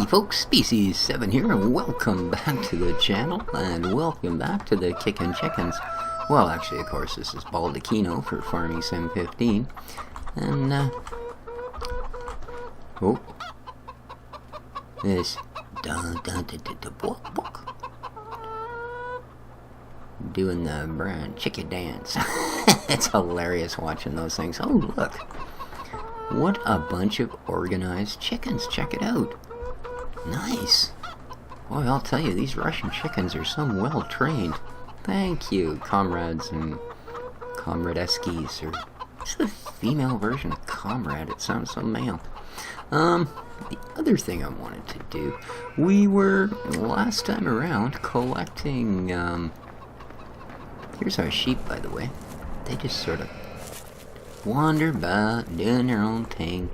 Howdy folks, Species 7 here, and welcome back to the channel, and welcome back to the Kickin' Chickens. Well, actually, of course, this is Baldeykino for Farming Sim 15, and, this, doing the brown chicken dance. It's hilarious watching those things. Oh, look. What a bunch of organized chickens. Check it out. Nice. Boy, I'll tell you, these Russian chickens are some well-trained. Thank you, comrades and comradeskies. Or it's the female version of comrade. It sounds so male. The other thing I wanted to do, we were, last time around, collecting, here's our sheep, by the way. They just sort of wander about, doing their own thing,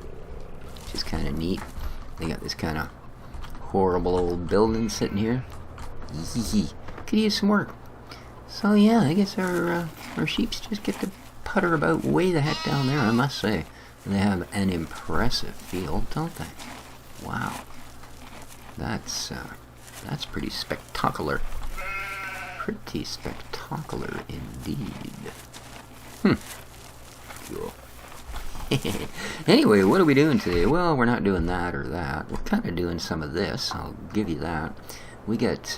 which is kind of neat. They got this kind of horrible old building sitting here. Could use some work. So yeah, I guess our sheeps just get to putter about way the heck down there, I must say. They have an impressive field, don't they? Wow. That's pretty spectacular. Pretty spectacular indeed. Cool. Anyway, what are we doing today? Well, we're not doing that or that. We're kind of doing some of this. I'll give you that. We got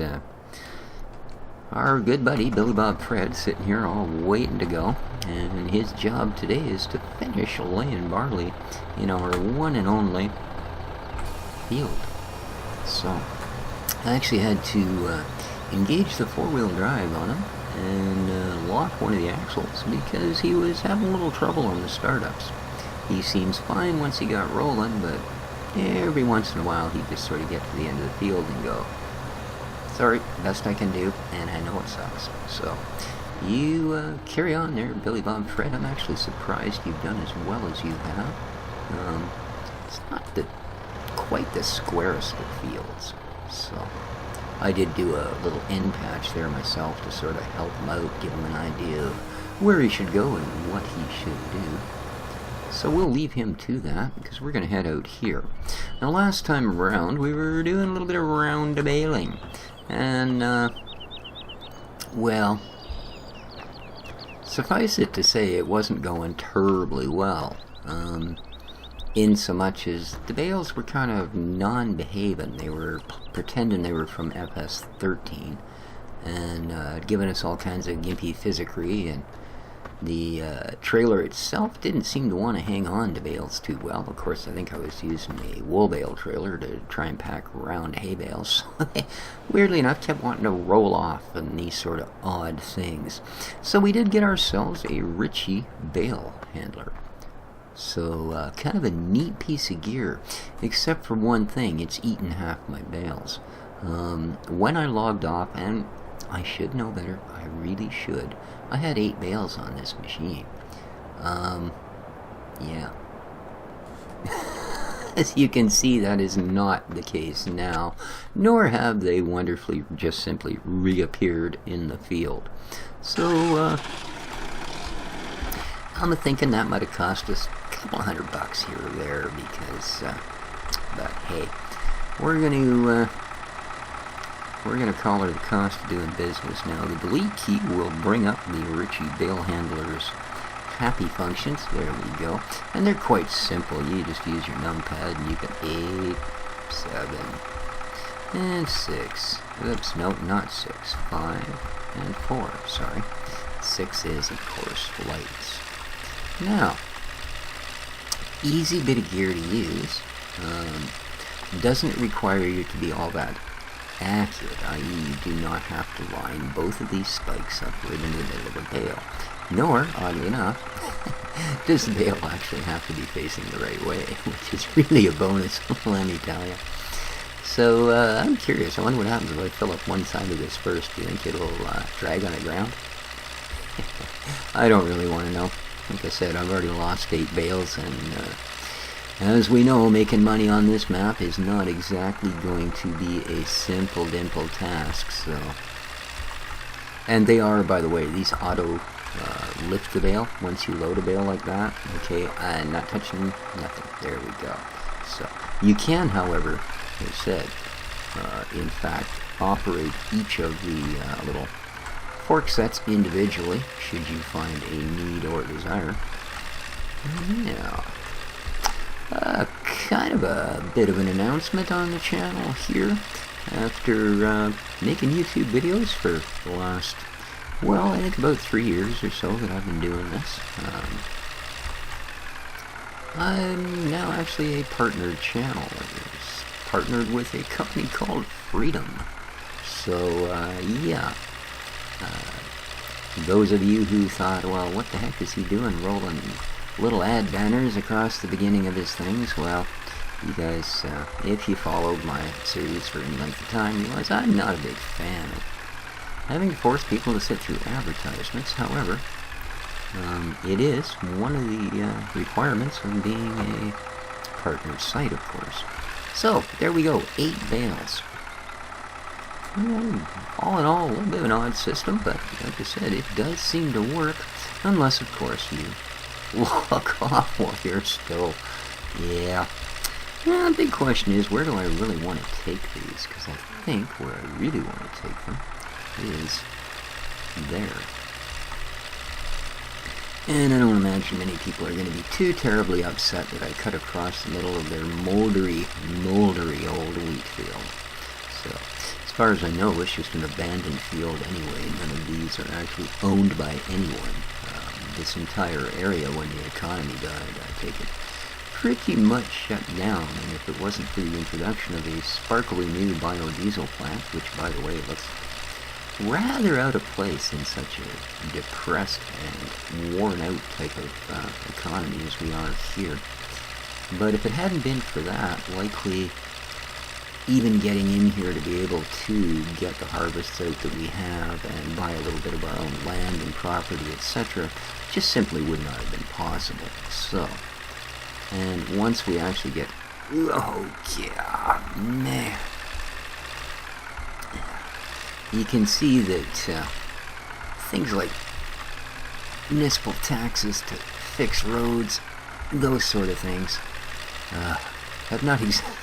our good buddy Billy Bob Fred sitting here all waiting to go, and his job today is to finish laying barley in our one and only field. So I actually had to engage the four-wheel drive on him and lock one of the axles because he was having a little trouble on the startups. He seems fine once he got rolling, but every once in a while he'd just sort of get to the end of the field and go, sorry, best I can do, and I know it sucks. So you carry on there, Billy Bob Fred. I'm actually surprised you've done as well as you have. It's not quite the squarest of fields, so I did do a little end patch there myself to sort of help him out, give him an idea of where he should go and what he should do. So we'll leave him to that, because we're going to head out here. Now, last time around, we were doing a little bit of round baling. And, well, suffice it to say, it wasn't going terribly well. In so much as the bales were kind of non-behaving. They were pretending they were from FS13 and giving us all kinds of gimpy physicry, and the trailer itself didn't seem to want to hang on to bales too well. Of course, I think I was using a wool bale trailer to try and pack round hay bales. Weirdly enough, kept wanting to roll off and these sort of odd things. So we did get ourselves a Ritchie bale handler. So, kind of a neat piece of gear, except for one thing, it's eaten half my bales. When I logged off, and I should know better, I really should, I had 8 bales on this machine. Yeah. As you can see, that is not the case now, nor have they wonderfully just simply reappeared in the field. So, I'm thinking that might have cost us couple $100 here or there, because but hey, we're gonna call her the cost of doing business. Now the delete key will bring up the Ritchie bale handler's happy functions. There we go, and they're quite simple. You just use your numpad and you can 8, 7, and 6. Oops, nope, not 6, 5, and 4. Sorry, 6 is of course lights. Now, easy bit of gear to use. Doesn't require you to be all that accurate, i.e. you do not have to line both of these spikes up right in the middle of the bale. Nor, oddly enough, does the bale actually have to be facing the right way, which is really a bonus, let me tell you. So, I'm curious, I wonder what happens if I fill up one side of this first. Do you think it'll drag on the ground? I don't really want to know. Like I said, I've already lost 8 bales, and as we know, making money on this map is not exactly going to be a simple, dimple task, so. And they are, by the way, these auto lift the bale once you load a bale like that. Okay, I'm not touching nothing. There we go. So, you can, however, as I said, in fact, operate each of the little fork sets individually, should you find a need or desire. Yeah. Kind of a bit of an announcement on the channel here. After making YouTube videos for the last, well, I think about 3 years or so that I've been doing this. I'm now actually a partnered channel. It's partnered with a company called Freedom. So, yeah. Those of you who thought, well, what the heck is he doing rolling little ad banners across the beginning of his things? Well, you guys, if you followed my series for any length of time, you realize I'm not a big fan of having to force people to sit through advertisements. However, it is one of the requirements of being a partnered site, of course. So, there we go, 8 bales. All in all, a little bit of an odd system, but like I said, it does seem to work, unless, of course, you lock off while you're still, yeah. Now, the big question is, where do I really want to take these? Because I think where I really want to take them is there. And I don't imagine many people are going to be too terribly upset that I cut across the middle of their moldery old wheat field. So, as far as I know, it's just an abandoned field anyway. None of these are actually owned by anyone. This entire area, when the economy died, I take it, pretty much shut down. And if it wasn't for the introduction of a sparkly new biodiesel plant, which, by the way, looks rather out of place in such a depressed and worn-out type of economy as we are here. But if it hadn't been for that, likely even getting in here to be able to get the harvests out that we have and buy a little bit of our own land and property, etc., just simply would not have been possible. So, and once we actually get, oh yeah, man, you can see that things like municipal taxes to fix roads, those sort of things, have not exactly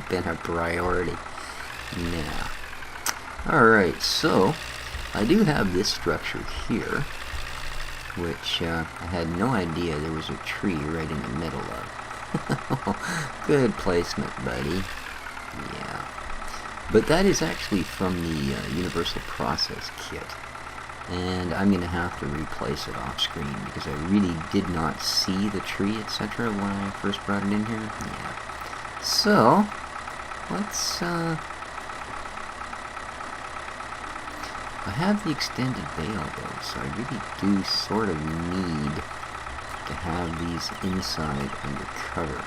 been a priority. Yeah. Alright, so I do have this structure here, which I had no idea there was a tree right in the middle of. Good placement, buddy. Yeah. But that is actually from the Universal Process Kit. And I'm going to have to replace it off screen because I really did not see the tree, etc. when I first brought it in here. Yeah. So, let's, I have the extended bale though, so I really do sort of need to have these inside under cover.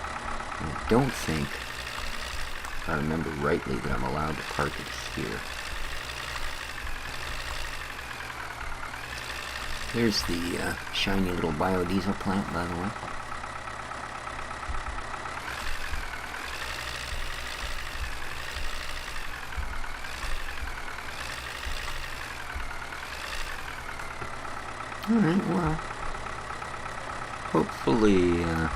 And I don't think, if I remember rightly, that I'm allowed to park it here. There's the shiny little biodiesel plant, by the way. Alright, well, hopefully, yeah.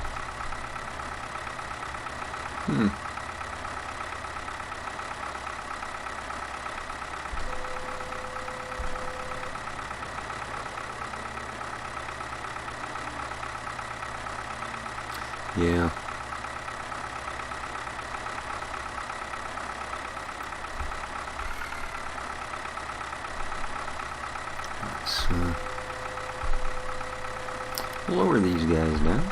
Let's, lower these guys down.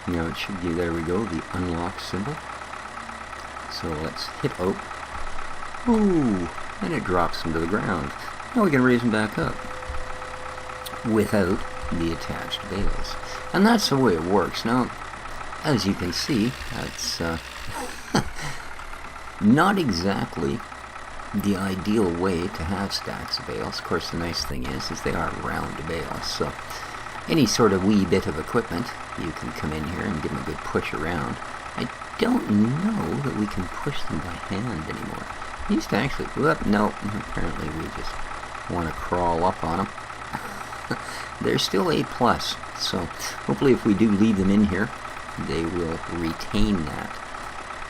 Now it should be, there we go, the unlock symbol. So let's hit O. Ooh, and it drops them to the ground. Now we can raise them back up without the attached bales. And that's the way it works. Now, as you can see, that's not exactly the ideal way to have stacks of bales. Of course, the nice thing is they are round bales, so any sort of wee bit of equipment, you can come in here and give them a good push around. I don't know that we can push them by hand anymore. I used to actually, whoop, no, apparently we just want to crawl up on them. They're still A+, so hopefully if we do leave them in here, they will retain that.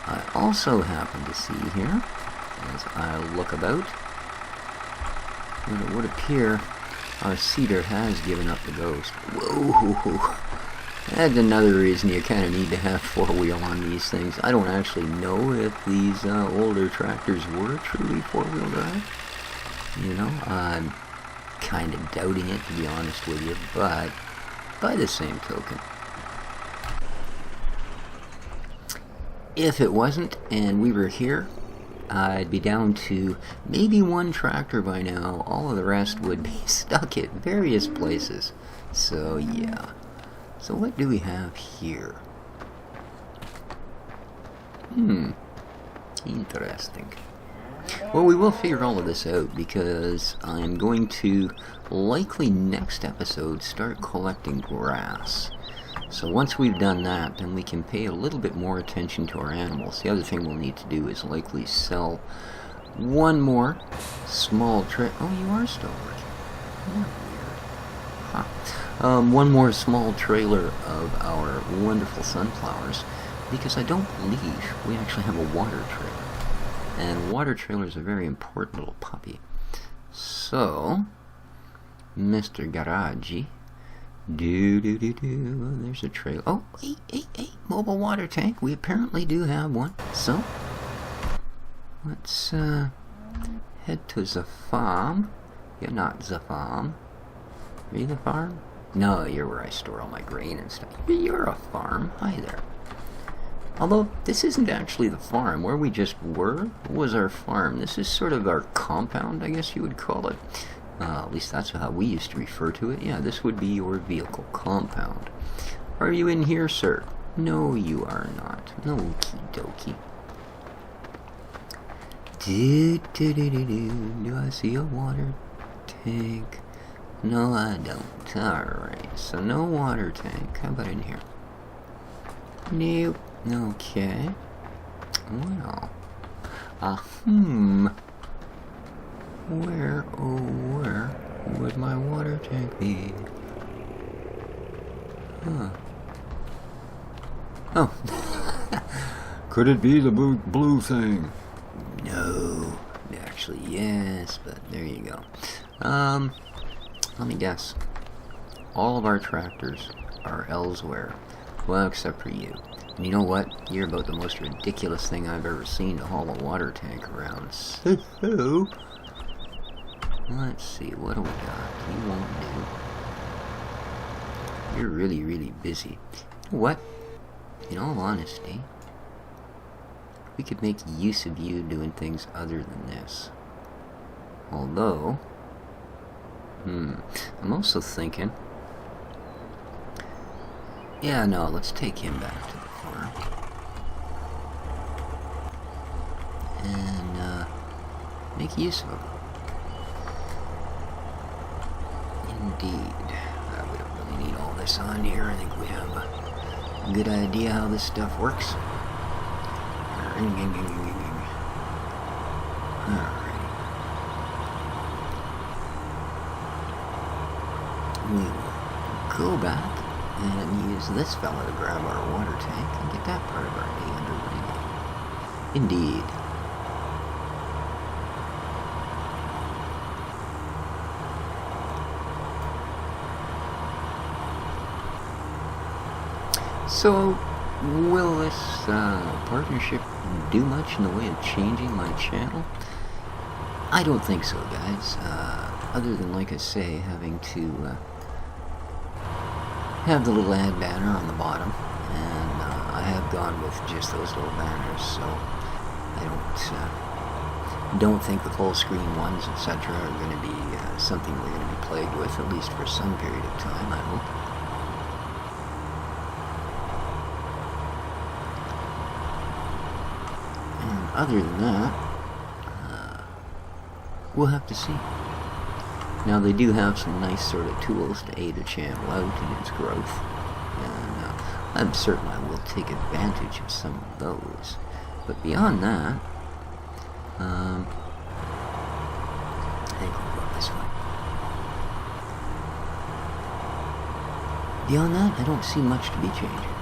I also happen to see here, as I look about, it would appear our cedar has given up the ghost. Whoa! That's another reason you kind of need to have four-wheel on these things. I don't actually know if these older tractors were truly four-wheel drive. You know, I'm kind of doubting it, to be honest with you, but by the same token, if it wasn't and we were here, I'd be down to maybe one tractor by now. All of the rest would be stuck at various places. So yeah. So what do we have here? Interesting. Well, we will figure all of this out, because I'm going to likely next episode start collecting grass. So once we've done that, then we can pay a little bit more attention to our animals. The other thing we'll need to do is likely sell one more small Oh, you are still working. Yeah, weird. Huh. One more small trailer of our wonderful sunflowers, because I don't believe we actually have a water trailer. And water trailer is a very important little puppy. So, Mr. Garage, there's a trailer. Oh, hey, mobile water tank. We apparently do have one. So, let's head to the farm. You're not the farm. Are you the farm? No, you're where I store all my grain and stuff. You're a farm. Hi there. Although, this isn't actually the farm. Where we just were was our farm. This is sort of our compound, I guess you would call it. At least that's how we used to refer to it. Yeah, this would be your vehicle compound. Are you in here, sir? No, you are not. Okie dokie. Do I see a water tank? No, I don't. Alright, so no water tank. How about in here? Nope. Okay. Well. Where, oh, where would my water tank be? Huh. Oh. Could it be the blue thing? No. Actually, yes, but there you go. Let me guess. All of our tractors are elsewhere. Well, except for you. And you know what? You're about the most ridiculous thing I've ever seen to haul a water tank around. So, let's see, what do we got? You won't do. You're really, really busy. You know what? In all honesty, we could make use of you doing things other than this. Although, I'm also thinking, yeah, no, let's take him back to the farm. And, make use of him. Indeed. We don't really need all this on here. I think we have a good idea how this stuff works. Alright. We will go back and use this fella to grab our water tank and get that part of our day underway. Indeed. So, will this partnership do much in the way of changing my channel? I don't think so, guys. Other than, like I say, having to have the little ad banner on the bottom, and I have gone with just those little banners, so I don't think the full screen ones, etc., are going to be something we're going to be plagued with, at least for some period of time, I hope. Other than that, we'll have to see. Now, they do have some nice sort of tools to aid a channel out in its growth, and I'm certain I will take advantage of some of those. But beyond that, I think we'll go this way. Beyond that, I don't see much to be changing.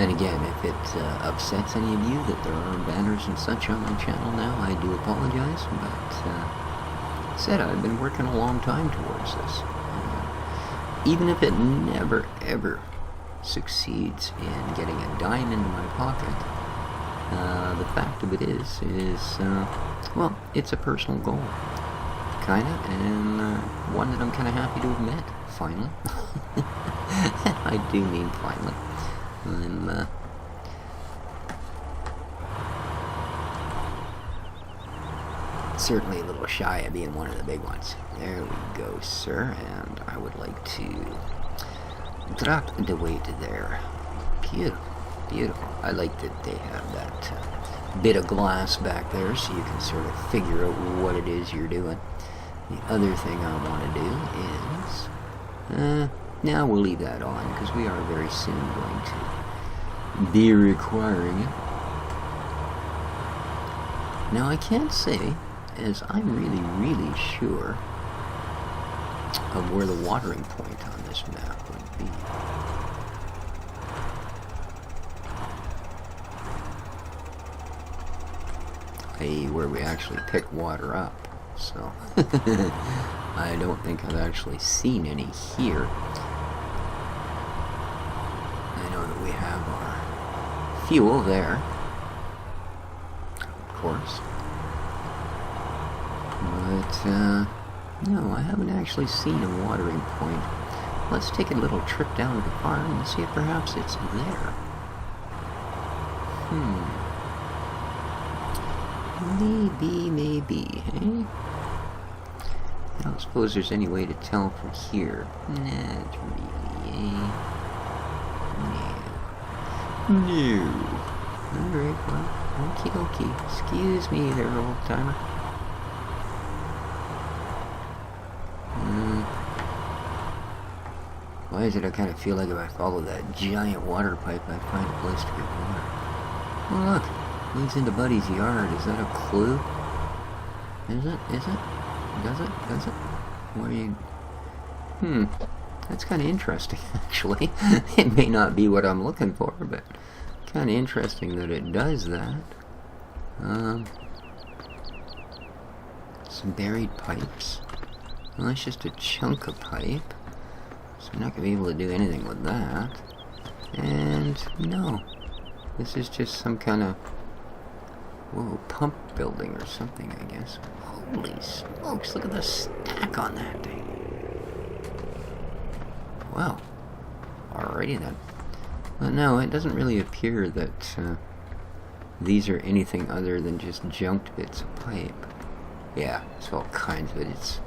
And again, if it upsets any of you that there are banners and such on my channel now, I do apologize, but said I've been working a long time towards this. Even if it never ever succeeds in getting a dime into my pocket, the fact of it is well, it's a personal goal, kinda, and one that I'm kinda happy to have met, finally. I do mean finally. I'm certainly a little shy of being one of the big ones. There we go, sir, and I would like to drop the weight there. Beautiful, beautiful. I like that they have that bit of glass back there so you can sort of figure out what it is you're doing. The other thing I want to do is, now we'll leave that on because we are very soon going to be requiring it. Now I can't say, as I'm really sure of where the watering point on this map would be. i.e. where we actually pick water up. So I don't think I've actually seen any here. I know that we have our fuel there, of course. But, no, I haven't actually seen a watering point. Let's take a little trip down to the farm and see if perhaps it's there. Maybe, eh? I don't suppose there's any way to tell from here. Not really, eh? No. Alright, well, okie dokie. Excuse me there, old-timer. Why is it I kind of feel like if I follow that giant water pipe, I'd find a place to get water? Oh, look. Leads into Buddy's yard. Is that a clue? Is it? Is it? Does it? Does it? Where you... That's kind of interesting, actually. It may not be what I'm looking for, but kind of interesting that it does that. Some buried pipes. Well, that's just a chunk of pipe. So I'm not going to be able to do anything with that. And, no. This is just some kind of, whoa, pump building or something, I guess. Holy smokes, look at the stack on that thing. Well, alrighty then. But no, it doesn't really appear that these are anything other than just junked bits of pipe. Yeah, it's all kinds of it. It's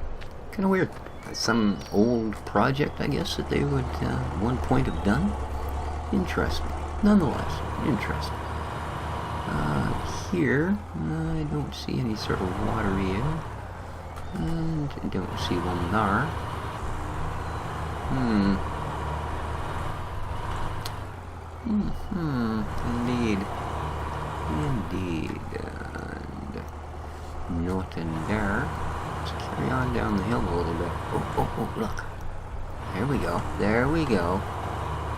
kind of weird. Some old project, I guess, that they would at one point have done. Interesting. Nonetheless, interesting. Here, I don't see any sort of water area. And I don't see one there. Indeed. Indeed. And nothing there. Let's carry on down the hill a little bit. Oh, look. There we go. There we go.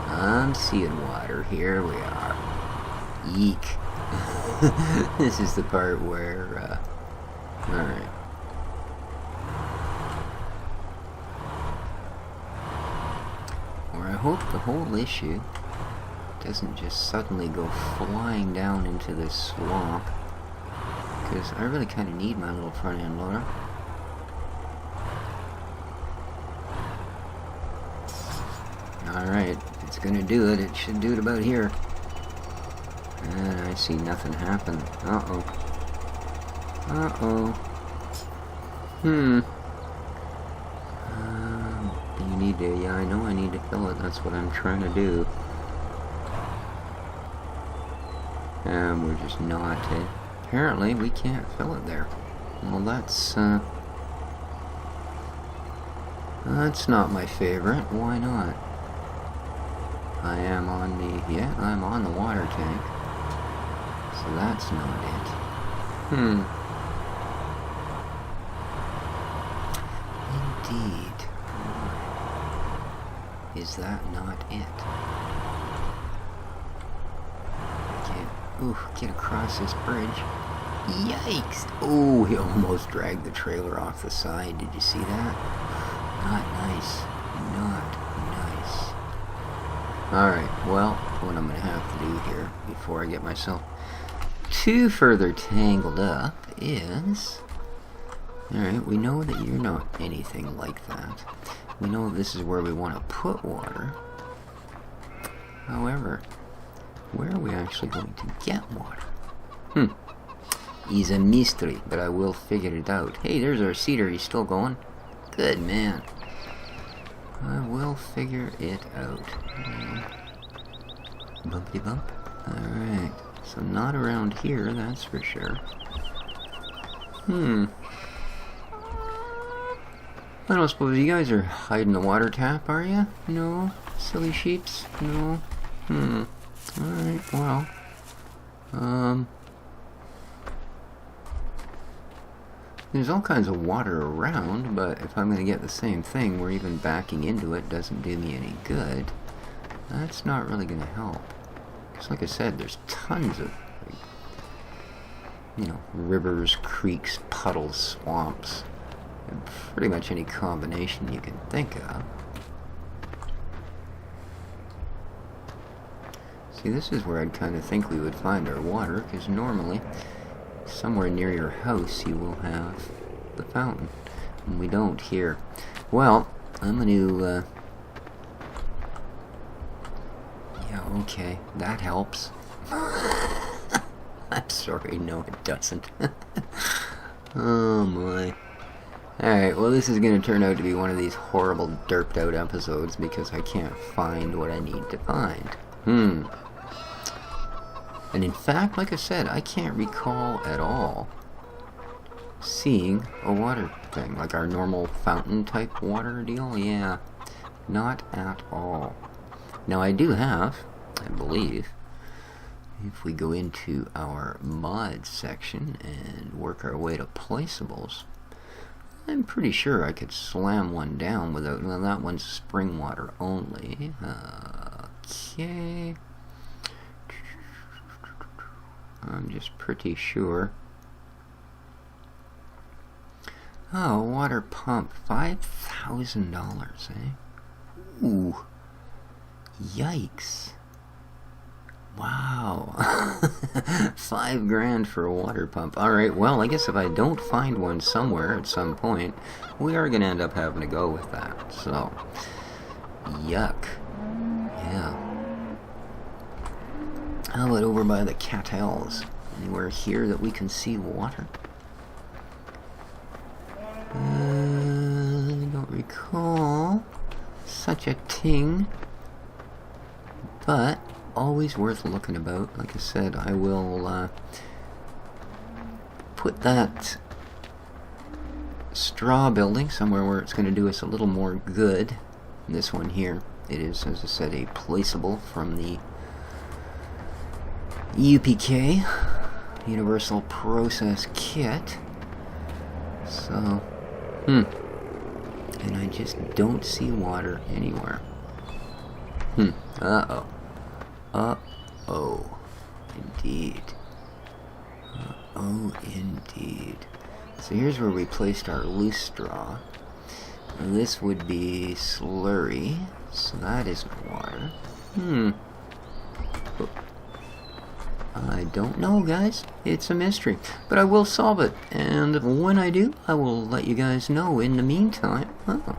I'm seeing water. Here we are. Eek. This is the part where, alright. Where I hope the whole issue doesn't just suddenly go flying down into this swamp. Because I really kind of need my little front end loader. Alright, if it's gonna do it, it should do it about here. And I see nothing happen. Uh-oh. You need to, yeah, I know I need to fill it. That's what I'm trying to do. And we're just not. Apparently, we can't fill it there. Well, that's not my favorite. Why not? I am on the, yeah, I'm on the water tank. So that's not it. Indeed. Is that not it? Ooh, get across this bridge. Yikes! Oh, he almost dragged the trailer off the side. Did you see that? Not nice. Not nice. Alright, well, what I'm going to have to do here before I get myself too further tangled up is... Alright, we know that you're not anything like that. We know this is where we want to put water. However, where are we actually going to get water? Is a mystery, but I will figure it out. Hey, there's our cedar. He's still going. Good man. I will figure it out. Bumpity bump. Alright. So not around here, that's for sure. I don't suppose you guys are hiding the water tap, are you? No? Silly sheeps? No? Alright, well. There's all kinds of water around, but if I'm going to get the same thing where even backing into it doesn't do me any good, that's not really going to help. Because like I said, there's tons of, rivers, creeks, puddles, swamps, and pretty much any combination you can think of. See, this is where I'd kind of think we would find our water, because normally somewhere near your house you will have the fountain, and we don't here. Well, I'm going to yeah, okay, that helps. I'm sorry, no it doesn't. Oh my. Alright, well this is going to turn out to be one of these horrible derped out episodes because I can't find what I need to find. And in fact, like I said, I can't recall at all seeing a water thing, like our normal fountain type water deal. Yeah, not at all. Now I do have, I believe, if we go into our mods section and work our way to placeables, I'm pretty sure I could slam one down without, well, that one's spring water only. Okay. I'm just pretty sure. Oh, water pump, $5,000, eh? Ooh. Yikes. Wow. $5,000 for a water pump. Alright, well, I guess if I don't find one somewhere at some point, we are going to end up having to go with that. So, yuck. Yeah. How about over by the cattels? Anywhere here that we can see water? I don't recall such a thing, but always worth looking about. Like I said, I will put that straw building somewhere where it's going to do us a little more good. This one here, it is, as I said, a placeable from the UPK, Universal Process Kit. So, and I just don't see water anywhere. Uh-oh. Uh-oh. Indeed. Uh-oh, indeed. So here's where we placed our loose straw. Now this would be slurry, so that isn't water. I don't know, guys. It's a mystery. But I will solve it. And when I do, I will let you guys know. In the meantime, oh.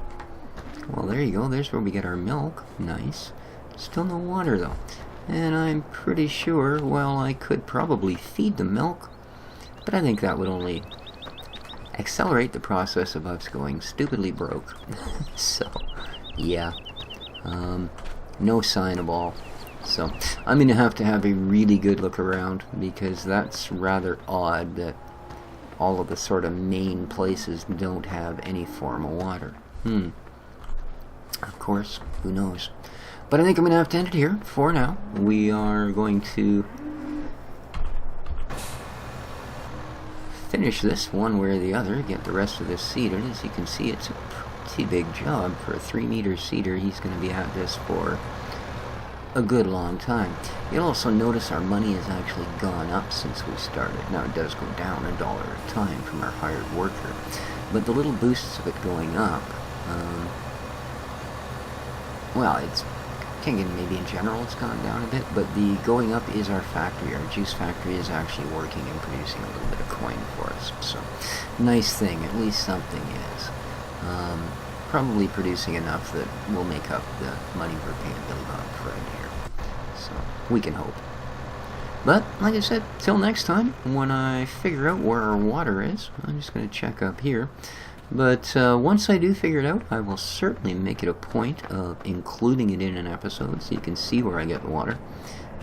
Well, there you go. There's where we get our milk. Nice. Still no water, though. And I'm pretty sure, well, I could probably feed the milk. But I think that would only accelerate the process of us going stupidly broke. So, yeah. No sign of all. So, I'm going to have a really good look around, because that's rather odd that all of the sort of main places don't have any form of water. Of course, who knows. But I think I'm going to end it here for now. We are going to finish this one way or the other, get the rest of this cedar. As you can see, it's a pretty big job for a 3-meter cedar. He's going to be at this for a good long time. You'll also notice our money has actually gone up since we started. Now it does go down $1 at a time from our hired worker, but the little boosts of it going up, well, it's thinking maybe in general it's gone down a bit, but the going up is our factory. Our juice factory is actually working and producing a little bit of coin for us. So, nice thing, at least something is. Probably producing enough that will make up the money we're paying Billy Bob Fred here. So, we can hope. But, like I said, till next time, when I figure out where our water is, I'm just going to check up here. But once I do figure it out, I will certainly make it a point of including it in an episode so you can see where I get the water.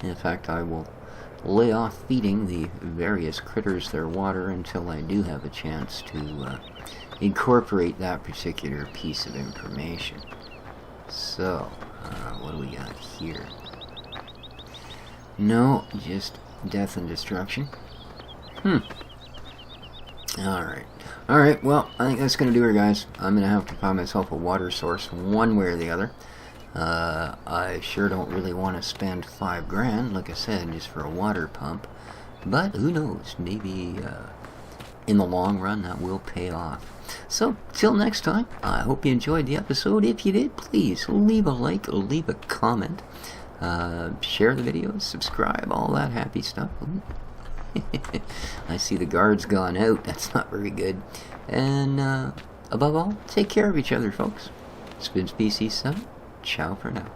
In fact, I will lay off feeding the various critters their water until I do have a chance to incorporate that particular piece of information. So, what do we got here? No, just death and destruction. Alright, well, I think that's going to do it, guys. I'm going to have to find myself a water source one way or the other. I sure don't really want to spend $5,000, like I said, just for a water pump. But who knows, maybe in the long run that will pay off. So, till next time, I hope you enjoyed the episode. If you did, please leave a like, leave a comment, share the video, subscribe, all that happy stuff. I see the guard's gone out. That's not very good. And above all, take care of each other, folks. It's been Species 7. Ciao for now.